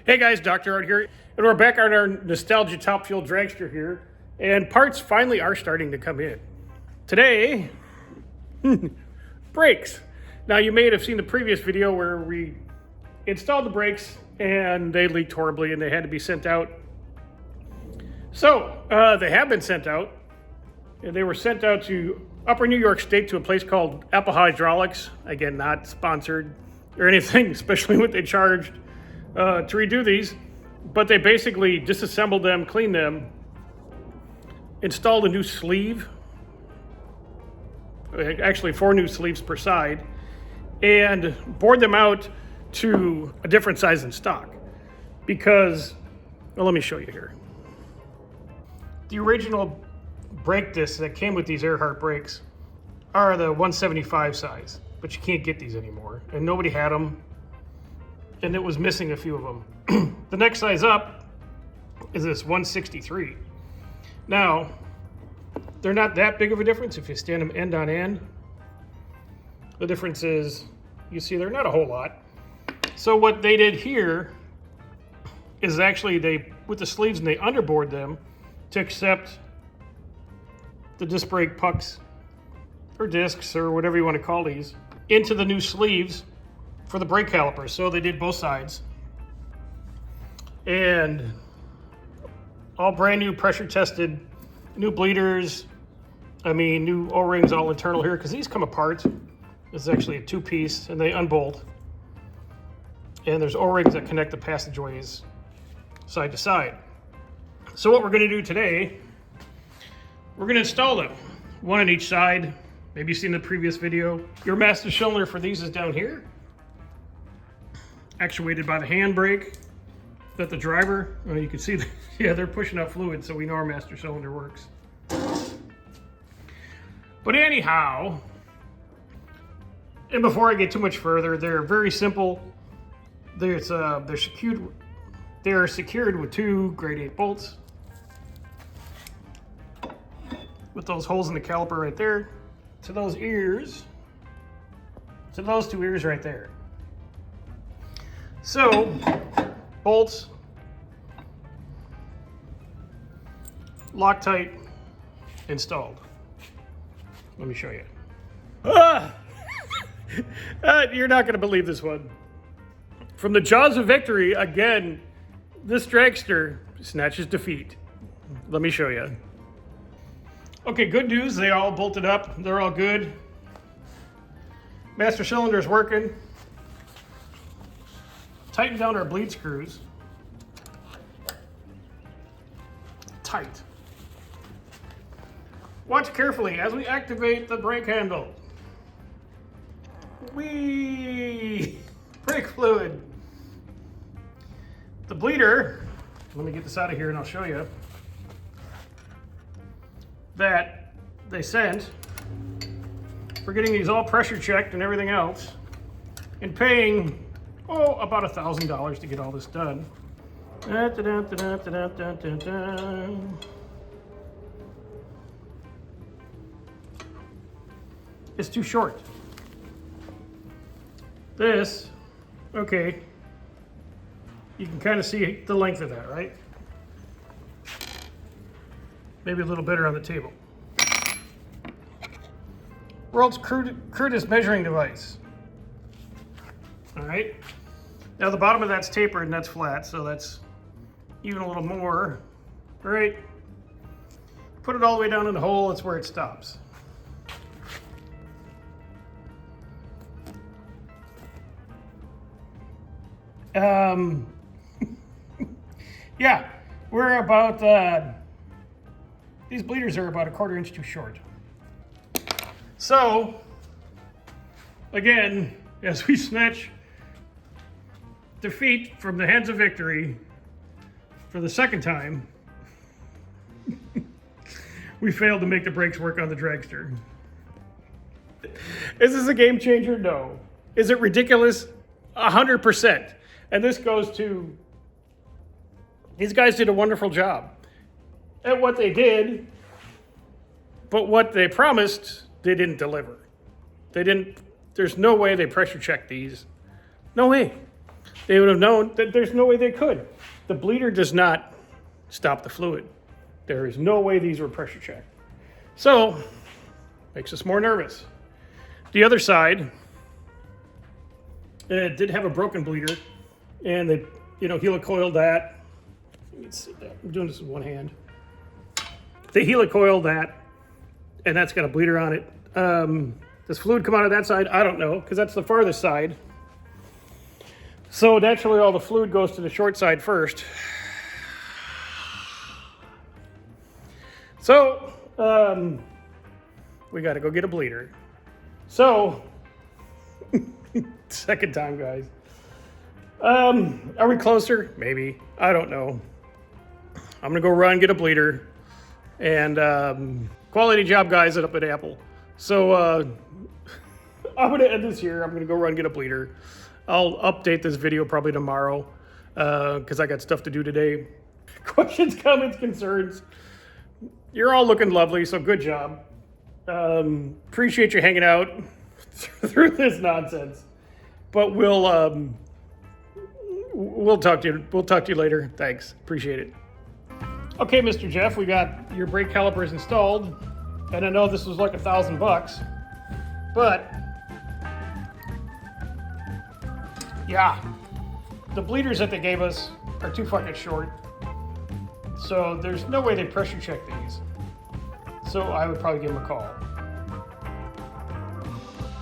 Hey guys, Dr. Art here, and we're back on our nostalgia top fuel dragster here, and parts finally are starting to come in. Today, brakes. Now you may have seen the previous video where we installed the brakes and they leaked horribly and they had to be sent out. So, they have been sent out, and they were sent out to Upper New York State to a place called Apple Hydraulics. Again, not sponsored or anything, especially what they charged to redo these, but they basically disassembled them, cleaned them, installed a new sleeve, actually 4 new sleeves per side, and bored them out to a different size than stock. Because, well, let me show you here. The original brake discs that came with these Earhart brakes are the 175 size, but you can't get these anymore, and nobody had them, and it was missing a few of them. The next size up is this 163. Now, they're not that big of a difference if you stand them end on end. The difference is, you see they're not a whole lot. So what they did here is actually they, with the sleeves, and they underbored them to accept the disc brake pucks or discs or whatever you want to call these into the new sleeves for the brake calipers. So they did both sides, and all brand new pressure tested, new bleeders, new O-rings all internal here, because these come apart. This is actually a 2-piece and they unbolt, and there's O-rings that connect the passageways side to side. So what we're going to do today, we're going to install them, one on each side. Maybe you've seen the previous video. Your master cylinder for these is down here, actuated by the handbrake that the driver, you can see, yeah, they're pushing out fluid, so we know our master cylinder works. But anyhow, and before I get too much further, they're very simple. They're secured with 2 grade 8 bolts with those holes in the caliper right there to those ears, to those 2 ears right there. So, bolts, Loctite installed. Let me show you. You're not going to believe this one. From the jaws of victory, again, this dragster snatches defeat. Let me show you. Okay, good news, they all bolted up. They're all good. Master cylinder is working. Tighten down our bleed screws. Tight. Watch carefully as we activate the brake handle. Whee! Brake fluid. The bleeder, let me get this out of here and I'll show you, that they sent for getting these all pressure checked and everything else, and paying, about $1,000 to get all this done. It's too short. This, okay, you can kind of see the length of that, right? Maybe a little better on the table. World's crudest measuring device. All right. Now the bottom of that's tapered and that's flat, so that's even a little more. All right. Put it all the way down in the hole, it's where it stops. Yeah, we're about, these bleeders are about 1/4 inch too short. So, again, as we snatch defeat from the hands of victory for the second time, we failed to make the brakes work on the dragster. Is this a game changer? No. Is it ridiculous? 100%. And this goes to, these guys did a wonderful job at what they did, but what they promised, they didn't deliver. There's no way they pressure checked these. No way. they would have known that there's no way they could. The bleeder does not stop the fluid. There is no way these were pressure checked. So, makes us more nervous. The other side, it did have a broken bleeder, and they, helicoiled that. I'm doing this with one hand. They helicoiled that, and that's got a bleeder on it. Does fluid come out of that side? I don't know, because that's the farthest side. So naturally, all the fluid goes to the short side first. So, we got to go get a bleeder. So, second time, guys. Are we closer? Maybe. I don't know. I'm going to go run, get a bleeder. And quality job, guys, up at Apple. So, I'm going to end this here. I'm going to go run, get a bleeder. I'll update this video probably tomorrow because I got stuff to do today. Questions, comments, concerns. You're all looking lovely, so good job. Appreciate you hanging out through this nonsense. But we'll talk to you. We'll talk to you later. Thanks. Appreciate it. Okay, Mr. Jeff, we got your brake calipers installed, and I know this was like $1,000, but yeah, the bleeders that they gave us are too fucking short. So there's no way they pressure check these. So I would probably give them a call.